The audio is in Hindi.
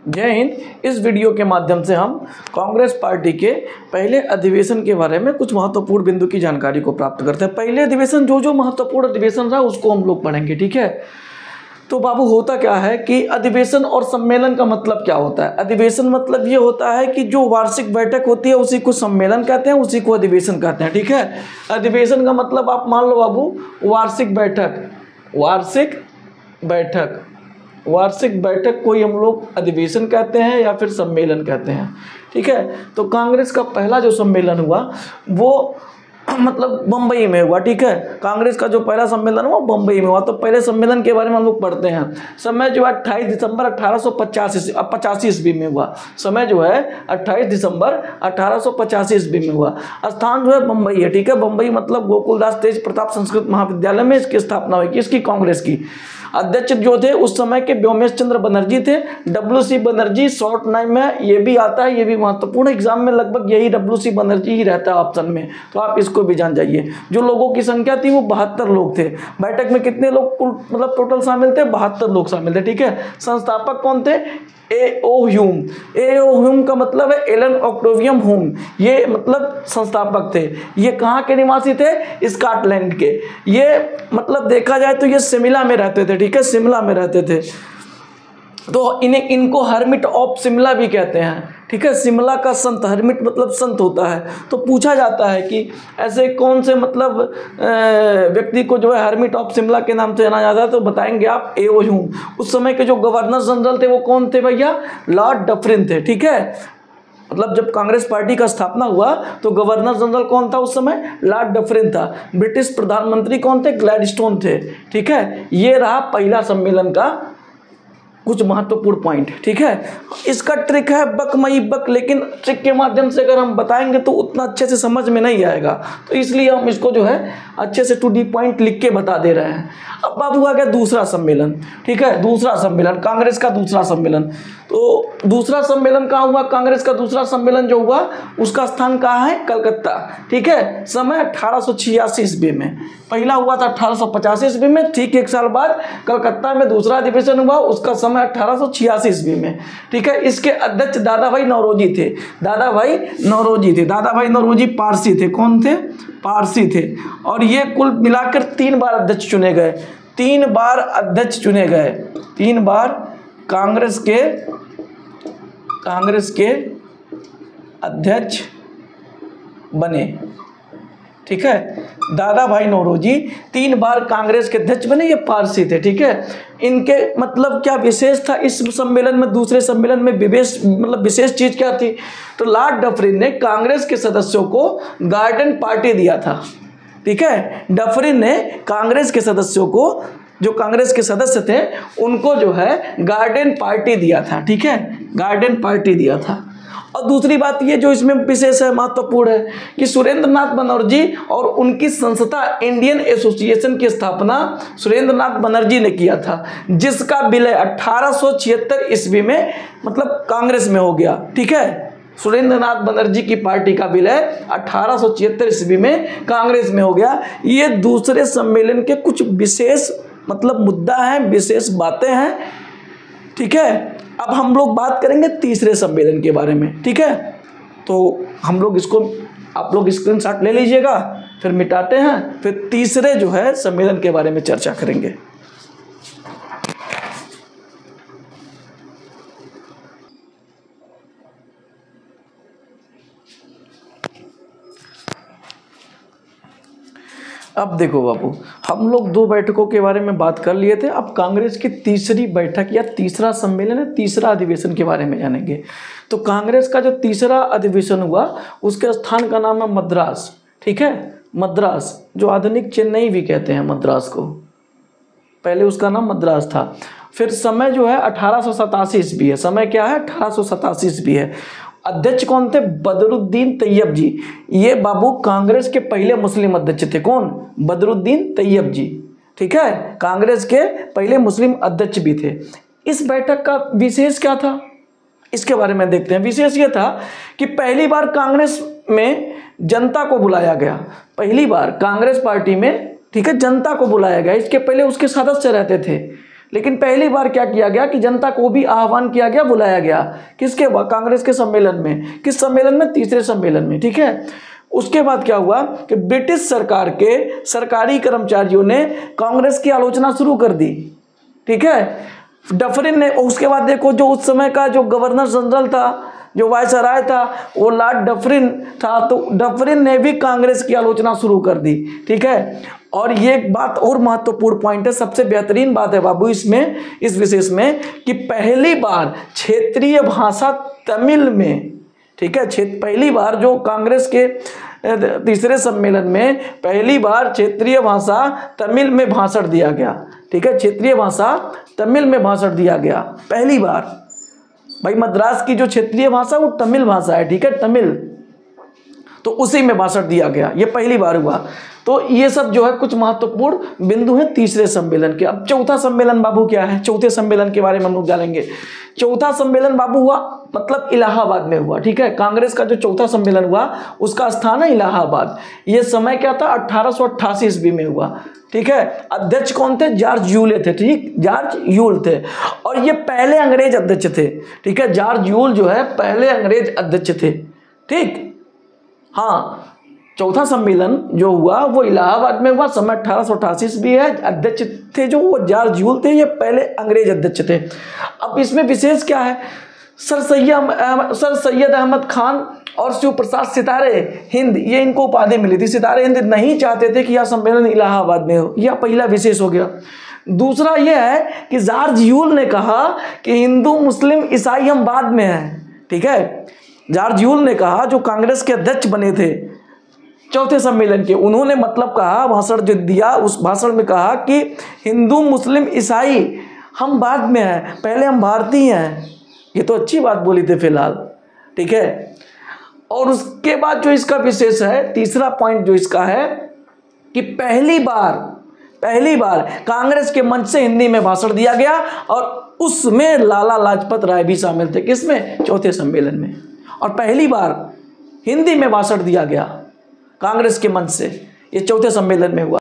जय हिंद। इस वीडियो के माध्यम से हम कांग्रेस पार्टी के पहले अधिवेशन के बारे में कुछ महत्वपूर्ण बिंदु की जानकारी को प्राप्त करते हैं। पहले अधिवेशन जो महत्वपूर्ण अधिवेशन रहा उसको हम लोग पढ़ेंगे, ठीक है। तो बाबू होता क्या है कि अधिवेशन और सम्मेलन का मतलब क्या होता है। अधिवेशन मतलब ये होता है कि जो वार्षिक बैठक होती है उसी को सम्मेलन कहते हैं, उसी को अधिवेशन कहते हैं, ठीक है। अधिवेशन का मतलब आप मान लो बाबू वार्षिक बैठक को ही हम लोग अधिवेशन कहते हैं या फिर सम्मेलन कहते हैं, ठीक है। तो कांग्रेस का पहला जो सम्मेलन हुआ वो मतलब बम्बई में हुआ, ठीक है। कांग्रेस का जो पहला सम्मेलन हुआ बम्बई में हुआ। तो पहले सम्मेलन के बारे में हम लोग पढ़ते हैं। समय जो है 28 दिसंबर 1885 ईस्वी में हुआ। समय जो है 28 दिसंबर 1885 ईस्वी में हुआ। स्थान जो है बम्बई है, ठीक है। बम्बई मतलब गोकुलदास तेज प्रताप संस्कृत महाविद्यालय में इसकी स्थापना हुई, इसकी कांग्रेस की। अध्यक्ष जो थे उस समय के व्योमेश चंद्र बनर्जी थे। WC बनर्जी शॉर्ट नाम में ये भी आता है, ये भी महत्वपूर्ण एग्जाम में लगभग यही WC बनर्जी ही रहता है ऑप्शन में, तो आप इसको भी जान जाइए। जो लोगों की संख्या थी वो 72 लोग थे। बैठक में कितने लोग मतलब टोटल शामिल थे? 72 लोग शामिल थे, ठीक है। संस्थापक कौन थे? A.O. ह्यूम का मतलब है एलन ऑक्टेवियम ह्यूम, ये मतलब संस्थापक थे। ये कहाँ के निवासी थे? स्कॉटलैंड के। ये मतलब देखा जाए तो ये शिमला में रहते थे, ठीक है, शिमला में रहते थे। तो इनको हर्मिट ऑफ शिमला भी कहते हैं, ठीक है। शिमला का संत, हर्मिट मतलब संत होता है। तो पूछा जाता है कि ऐसे कौन से मतलब व्यक्ति को जो है हर्मिट ऑफ शिमला के नाम से जाना जाता है, तो बताएंगे आप A.O. ह्यूम। उस समय के जो गवर्नर जनरल थे वो कौन थे भैया? लॉर्ड डफरिन थे, ठीक है। मतलब जब कांग्रेस पार्टी का स्थापना हुआ तो गवर्नर जनरल कौन था उस समय? लॉर्ड डफरिन था। ब्रिटिश प्रधानमंत्री कौन थे? ग्लैडस्टोन थे, ठीक है। ये रहा पहला सम्मेलन का कुछ महत्वपूर्ण पॉइंट, ठीक है। इसका ट्रिक है बक मई बक, लेकिन ट्रिक के माध्यम से अगर हम बताएंगे तो उतना अच्छे से समझ में नहीं आएगा, तो इसलिए हम इसको जो है अच्छे से 2D पॉइंट लिख के बता दे रहे हैं। अब बाबू आ गया दूसरा सम्मेलन, ठीक है। दूसरा सम्मेलन, कांग्रेस का दूसरा सम्मेलन। तो दूसरा सम्मेलन कहाँ हुआ? कांग्रेस का दूसरा सम्मेलन जो हुआ उसका स्थान कहाँ है? कलकत्ता, ठीक है। समय 1886 ईस्वी में। पहला हुआ था 1885 ईस्वी में, ठीक 1 साल बाद कलकत्ता में दूसरा अधिवेशन हुआ, उसका समय 1886 ईस्वी में, ठीक है। इसके अध्यक्ष दादा भाई नौरोजी थे। दादा भाई नौरोजी पारसी थे। कौन थे? पारसी थे। और ये कुल मिलाकर 3 बार अध्यक्ष चुने गए। 3 बार अध्यक्ष चुने गए। 3 बार कांग्रेस के अध्यक्ष बने, ठीक है। दादा भाई नौरोजी 3 बार कांग्रेस के अध्यक्ष बने, ये पारसी थे, ठीक है। इनके मतलब क्या विशेष था इस सम्मेलन में? दूसरे सम्मेलन में विशेष चीज क्या थी? तो लॉर्ड डफरिन ने कांग्रेस के सदस्यों को गार्डन पार्टी दिया था, ठीक है। डफरिन ने कांग्रेस के सदस्यों को, जो कांग्रेस के सदस्य थे उनको जो है गार्डन पार्टी दिया था, ठीक है, गार्डन पार्टी दिया था। और दूसरी बात ये जो इसमें विशेष है, महत्वपूर्ण है कि सुरेंद्र नाथ बनर्जी और उनकी संस्था इंडियन एसोसिएशन की स्थापना सुरेंद्र नाथ बनर्जी ने किया था, जिसका विलय 1876 ईस्वी में मतलब कांग्रेस में हो गया, ठीक है। सुरेंद्र नाथ बनर्जी की पार्टी का विलय 1876 ईस्वी में कांग्रेस में हो गया। ये दूसरे सम्मेलन के कुछ विशेष मतलब मुद्दा है, विशेष बातें हैं, ठीक है। अब हम लोग बात करेंगे तीसरे सम्मेलन के बारे में, ठीक है। तो हम लोग इसको, आप लोग स्क्रीनशॉट ले लीजिएगा, फिर मिटाते हैं, फिर तीसरे जो है सम्मेलन के बारे में चर्चा करेंगे। अब देखो बाबू, हम लोग 2 बैठकों के बारे में बात कर लिए थे। अब कांग्रेस की तीसरी बैठक या तीसरा सम्मेलन है, तीसरा अधिवेशन के बारे में जानेंगे। तो कांग्रेस का जो तीसरा अधिवेशन हुआ उसके स्थान का नाम है मद्रास, ठीक है। मद्रास, जो आधुनिक चेन्नई भी कहते हैं मद्रास को, पहले उसका नाम मद्रास था। फिर समय जो है 1887 ईस्वी है। समय क्या है? 1887 ईस्वी है। अध्यक्ष कौन थे? बदरुद्दीन तैयब जी। ये बाबू कांग्रेस के पहले मुस्लिम अध्यक्ष थे। कौन? बदरुद्दीन तैयब जी, ठीक है। कांग्रेस के पहले मुस्लिम अध्यक्ष भी थे। इस बैठक का विशेष क्या था इसके बारे में देखते हैं। विशेष ये था कि पहली बार कांग्रेस में जनता को बुलाया गया। पहली बार कांग्रेस पार्टी में, ठीक है, जनता को बुलाया गया। इसके पहले उसके सदस्य रहते थे, लेकिन पहली बार क्या किया गया कि जनता को भी आह्वान किया गया, बुलाया गया, किसके? कांग्रेस के सम्मेलन में। किस सम्मेलन में? तीसरे सम्मेलन में, ठीक है। उसके बाद क्या हुआ कि ब्रिटिश सरकार के सरकारी कर्मचारियों ने कांग्रेस की आलोचना शुरू कर दी, ठीक है। डफरिन ने, उसके बाद देखो जो उस समय का जो गवर्नर जनरल था, जो वायसराय था, वो लॉर्ड डफरिन था, तो डफरिन ने भी कांग्रेस की आलोचना शुरू कर दी, ठीक है। और ये एक बात और महत्वपूर्ण पॉइंट है, सबसे बेहतरीन बात है बाबू इसमें, इस विशेष में, कि पहली बार क्षेत्रीय भाषा तमिल में, ठीक है, पहली बार जो कांग्रेस के तीसरे सम्मेलन में पहली बार क्षेत्रीय भाषा तमिल में भाषण दिया गया, ठीक है। क्षेत्रीय भाषा तमिल में भाषण दिया गया पहली बार। भाई मद्रास की जो क्षेत्रीय भाषा वो तमिल भाषा है, ठीक है, तमिल, तो उसी में भाषण दिया गया, ये पहली बार हुआ। तो ये सब जो है कुछ महत्वपूर्ण बिंदु हैं तीसरे सम्मेलन के। अब चौथा सम्मेलन बाबू क्या है? चौथे सम्मेलन के बारे में हम लोग जानेंगे। चौथा सम्मेलन बाबू हुआ मतलब इलाहाबाद में हुआ, ठीक है। कांग्रेस का जो चौथा सम्मेलन हुआ उसका स्थान है इलाहाबाद। ये समय क्या था? 1888 ईस्वी में हुआ, ठीक है। अध्यक्ष कौन थे? जॉर्ज यूल थे, ठीक, जॉर्ज यूल थे। और ये पहले अंग्रेज अध्यक्ष थे, ठीक है। जॉर्ज यूल जो है पहले अंग्रेज अध्यक्ष थे, ठीक। हाँ, चौथा सम्मेलन जो हुआ वो इलाहाबाद में हुआ, समय 1888 ईस्वी है। अध्यक्ष थे जो वो जॉर्ज यूल थे, ये पहले अंग्रेज अध्यक्ष थे। अब इसमें विशेष क्या है? सर सैयद अहमद खान और शिव प्रसाद सितारे हिंद, ये इनको उपाधि मिली थी। सितारे हिंद नहीं चाहते थे कि यह सम्मेलन इलाहाबाद में हो, यह पहला विशेष हो गया। दूसरा यह है कि जॉर्ज यूल ने कहा कि हिंदू मुस्लिम ईसाई हम बाद में हैं, ठीक है। जॉर्ज यूल ने कहा, जो कांग्रेस के अध्यक्ष बने थे चौथे सम्मेलन के, उन्होंने मतलब कहा, भाषण जो दिया उस भाषण में कहा कि हिंदू मुस्लिम ईसाई हम बाद में हैं, पहले हम भारतीय हैं। ये तो अच्छी बात बोली थी फिलहाल, ठीक है। और उसके बाद जो इसका विशेष है, तीसरा पॉइंट जो इसका है कि पहली बार कांग्रेस के मंच से हिंदी में भाषण दिया गया, और उसमें लाला लाजपत राय भी शामिल थे। किसमें? चौथे सम्मेलन में। और पहली बार हिंदी में भाषण दिया गया कांग्रेस के मंच से, ये चौथे सम्मेलन में हुआ।